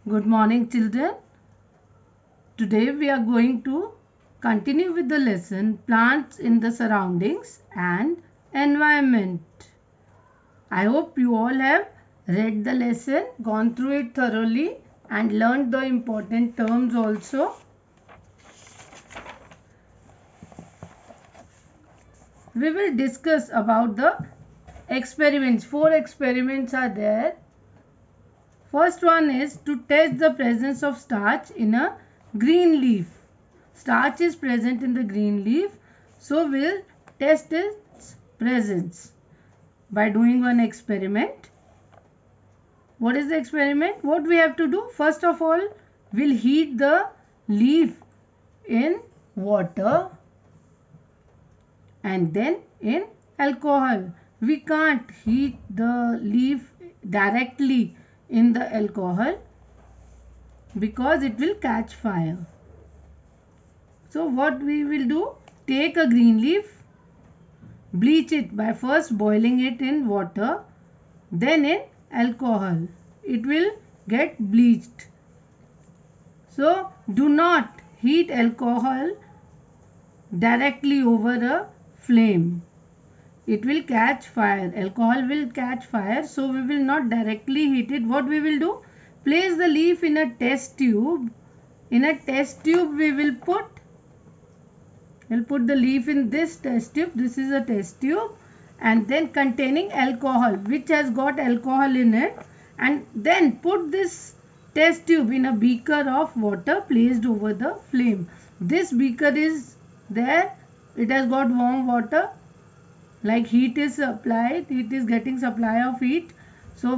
Good morning, children. Today we are going to continue with the lesson Plants in the Surroundings and Environment. I hope you all have read the lesson, gone through it thoroughly and learned the important terms also. We will discuss about the experiments. 4 experiments are there. First one is to test the presence of starch in a green leaf. Starch is present in the green leaf, so we'll test its presence by doing one experiment. What is the experiment? What we have to do? First of all, we'll heat the leaf in water and then in alcohol. We can't heat the leaf directly in the alcohol because it will catch fire. So what we will do? Take a green leaf, bleach it by first boiling it in water, then in alcohol. It will get bleached. So do not heat alcohol directly over a flame. It will catch fire. Alcohol will catch fire, so we will not directly heat it. What we will do? Place the leaf in a test tube. In a test tube we will put the leaf in this test tube. This is a test tube and then containing alcohol which has got alcohol in it, and then put this test tube in a beaker of water placed over the flame. This beaker is there. It has got warm water. Like heat is supplied, it is getting supply of heat. So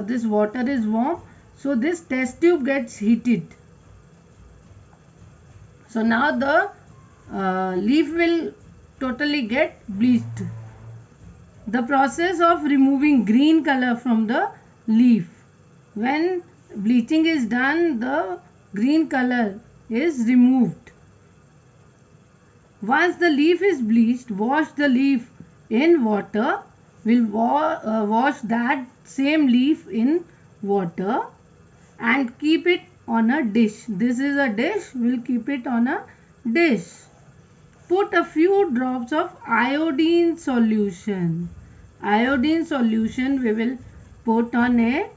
this water is warm. So this test tube gets heated. So now the leaf will totally get bleached. The process of removing green color from the leaf. When bleaching is done, the green color is removed. Once the leaf is bleached, wash the leaf in water. We'll wash that same leaf in water and keep it on a dish. This is a dish. We'll keep it on a dish. Put a few drops of iodine solution. Iodine solution we will put on it,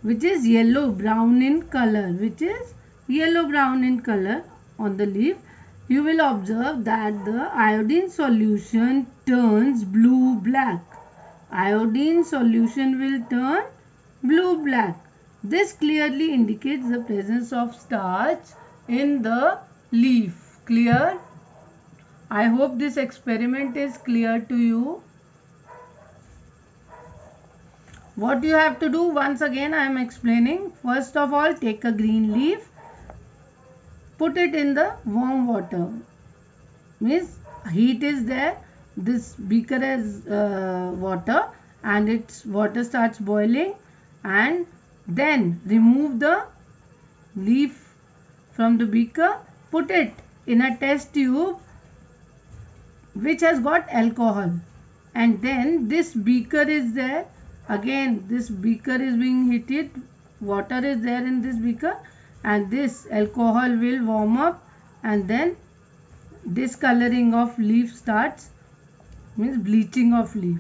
which is yellow brown in color. On the leaf. You will observe that the iodine solution turns blue-black. Iodine solution will turn blue-black. This clearly indicates the presence of starch in the leaf. Clear? I hope this experiment is clear to you. What you have to do, once again I am explaining. First of all, take a green leaf. Put it in the warm water. Means heat is there. This beaker has water and its water starts boiling, and then remove the leaf from the beaker. Put it in a test tube which has got alcohol, and then this beaker is there. Again this beaker is being heated. Water is there in this beaker, and this alcohol will warm up, and then discoloring of leaf starts, means bleaching of leaf.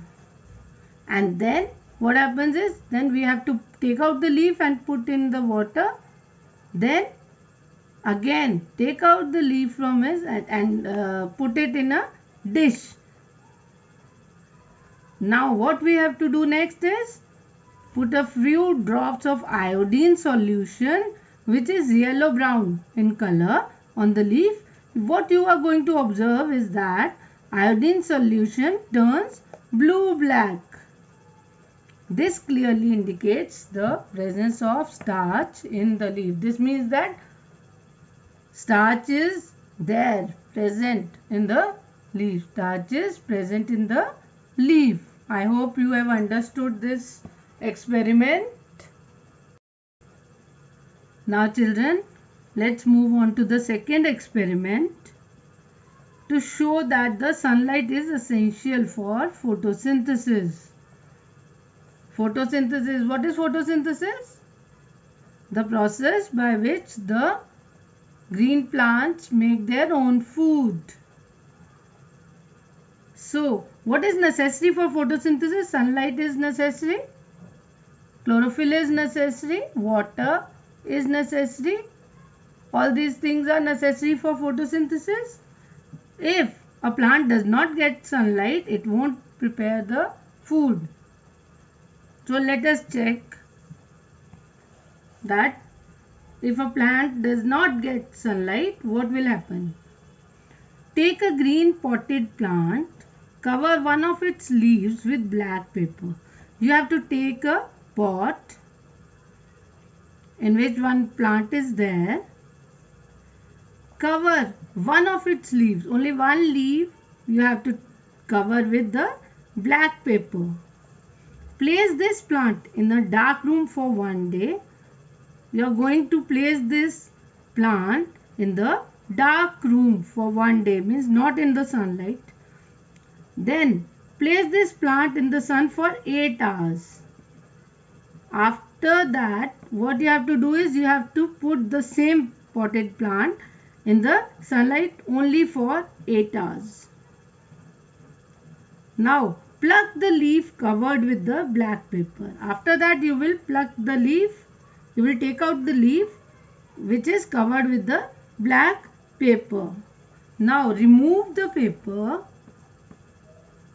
And then what happens is, then we have to take out the leaf and put in the water. Then again take out the leaf from it and put it in a dish. Now what we have to do next is put a few drops of iodine solution, which is yellow brown in color, on the leaf. What you are going to observe is that iodine solution turns blue-black. This clearly indicates the presence of starch in the leaf. This means that starch is there, present in the leaf. Starch is present in the leaf. I hope you have understood this experiment. Now children, let's move on to the second experiment to show that the sunlight is essential for photosynthesis. Photosynthesis. What is photosynthesis? the process by which the green plants make their own food. So, what is necessary for photosynthesis? Sunlight is necessary, chlorophyll is necessary, water is necessary. All these things are necessary for photosynthesis. If a plant does not get sunlight, it won't prepare the food. So let us check that if a plant does not get sunlight, what will happen? Take a green potted plant, cover one of its leaves with black paper. You have to take a pot in which one plant is there, cover one of its leaves, only one leaf you have to cover with the black paper. Place this plant in a dark room for one day. You are going to place this plant in the dark room for one day, means not in the sunlight. Then place this plant in the sun for 8 hours. After that, what you have to do is you have to put the same potted plant in the sunlight only for 8 hours. Now pluck the leaf covered with the black paper. After that, you will pluck the leaf. You will take out the leaf which is covered with the black paper. Now remove the paper.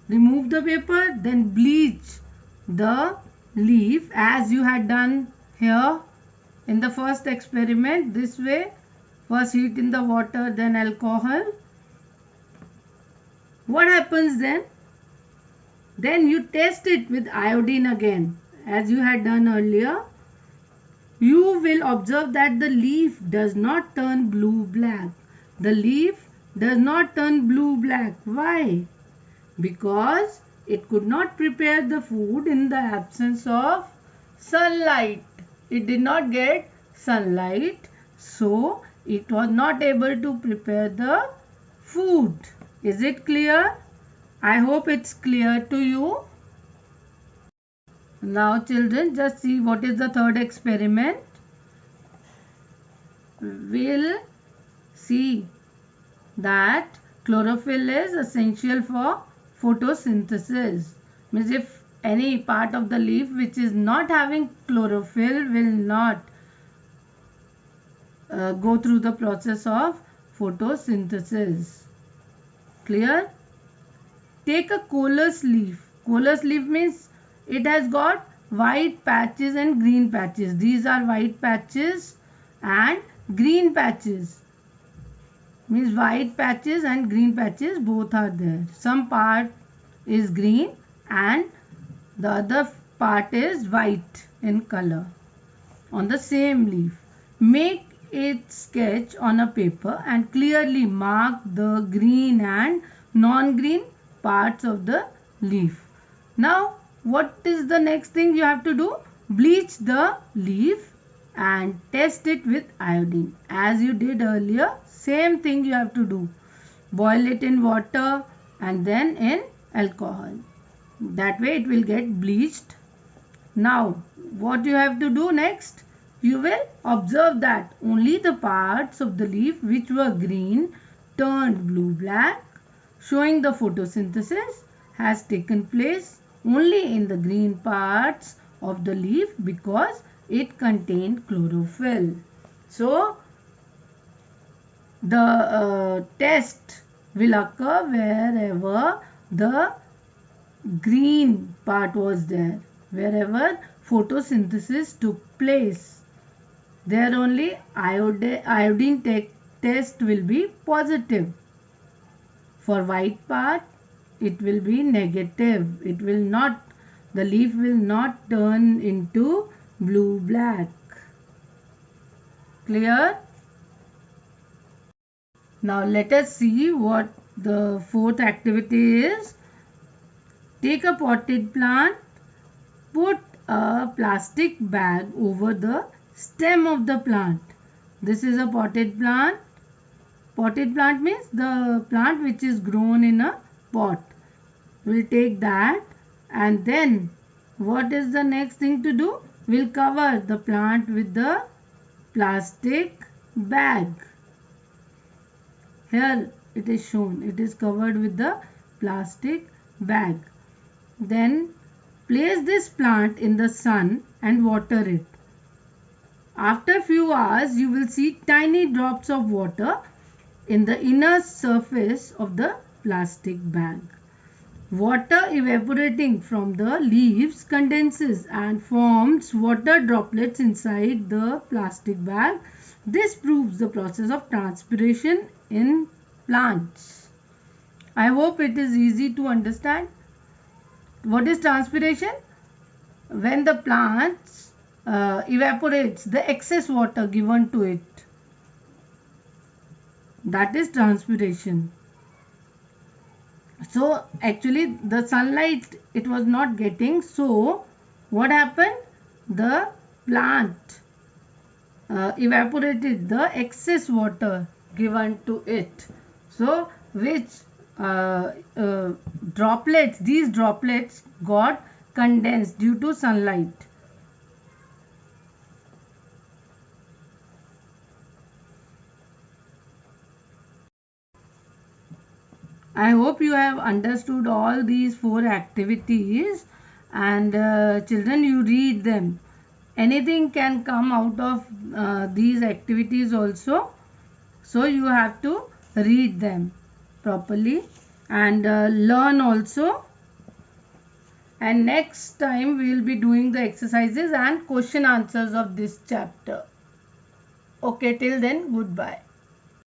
Then bleach the leaf as you had done here in the first experiment. This way, first heat in the water, then alcohol. What happens then? Then you test it with iodine again as you had done earlier. You will observe that the leaf does not turn blue-black. The leaf does not turn blue-black. Why? Because it could not prepare the food in the absence of sunlight. It did not get sunlight, so it was not able to prepare the food. Is it clear? I hope it's clear to you. Now children, just see what is the third experiment. We'll see that chlorophyll is essential for photosynthesis. Means if any part of the leaf which is not having chlorophyll will not go through the process of photosynthesis. Clear? Take a colous leaf. Colous leaf means it has got white patches and green patches. These are white patches and green patches. Means white patches and green patches both are there. Some part is green and the other part is white in color on the same leaf. Make it sketch on a paper and clearly mark the green and non-green parts of the leaf. Now what is the next thing you have to do? Bleach the leaf and test it with iodine. As you did earlier, same thing you have to do. Boil it in water and then in alcohol. That way it will get bleached. Now what you have to do next? You will observe that only the parts of the leaf which were green turned blue-black, showing the photosynthesis has taken place only in the green parts of the leaf because it contained chlorophyll. So the test will occur wherever the green part was there, wherever photosynthesis took place. There only iodine test will be positive. For white part, it will be negative. It will not, the leaf will not turn into blue-black. Clear? Now let us see what the fourth activity is. Take a potted plant, put a plastic bag over the stem of the plant. This is a potted plant. Potted plant means the plant which is grown in a pot. We'll take that and then what is the next thing to do? We'll cover the plant with the plastic bag. Here it is shown, it is covered with the plastic bag. Then place this plant in the sun and water it. After few hours, you will see tiny drops of water in the inner surface of the plastic bag. Water evaporating from the leaves condenses and forms water droplets inside the plastic bag. This proves the process of transpiration in plants. I hope it is easy to understand. What is transpiration? When the plant evaporates the excess water given to it. That is transpiration. So actually the sunlight it was not getting. So what happened? The plant evaporated the excess water given to it. So which droplets, these droplets got condensed due to sunlight. I hope you have understood all these 4 activities, and children, you read them. Anything can come out of these activities also. So you have to read them properly and learn also. And next time we will be doing the exercises and question answers of this chapter. Okay, till then, goodbye.